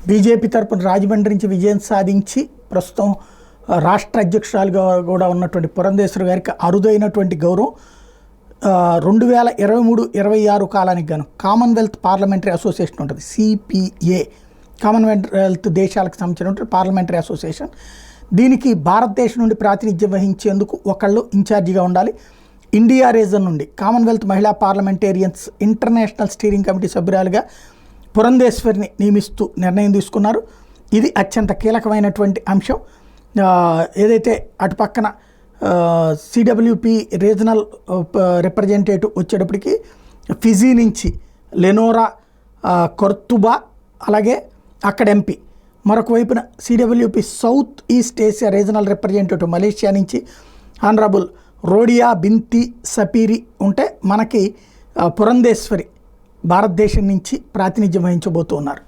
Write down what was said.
BJP తరపున రాజమండ్రి నుంచి విజయం సాధించి ప్రస్తుతం రాష్ట్ర అధ్యక్షురాలుగా కూడా ఉన్నటువంటి పురంధేశ్వరి గారికి అరుదైనటువంటి గౌరవం 2023-26 కాలానికి గాను కామన్వెల్త్ పార్లమెంటరీ అసోసియేషన్ ఉంటుంది, సిపిఏ, కామన్వెల్త్ దేశాలకు సంబంధించినటువంటి పార్లమెంటరీ అసోసియేషన్. దీనికి భారతదేశం నుండి ప్రాతినిధ్యం వహించేందుకు ఒకళ్ళు ఇన్ఛార్జిగా ఉండాలి. ఇండియా రీజన్ నుండి కామన్వెల్త్ మహిళా పార్లమెంటేరియన్స్ ఇంటర్నేషనల్ స్టీరింగ్ కమిటీ సభ్యురాలుగా పురంధేశ్వరిని నియమిస్తూ నిర్ణయం తీసుకున్నారు. ఇది అత్యంత కీలకమైనటువంటి అంశం. ఏదైతే అటుపక్కన సిడబ్ల్యూపి రీజనల్ రిప్రజెంటేటివ్ వచ్చేటప్పటికి ఫిజీ నుంచి లెనోరా కొర్తుబా, అలాగే అక్కడ ఎంపీ. మరొక వైపున CWP south east Asia regional representative Malaysia నుంచి ఆనరబుల్ రోడియా బింతి సపీరి ఉంటే, మనకి పురంధేశ్వరి భారతదేశం నుంచి ప్రాతినిధ్యం వహించబోతున్నారు.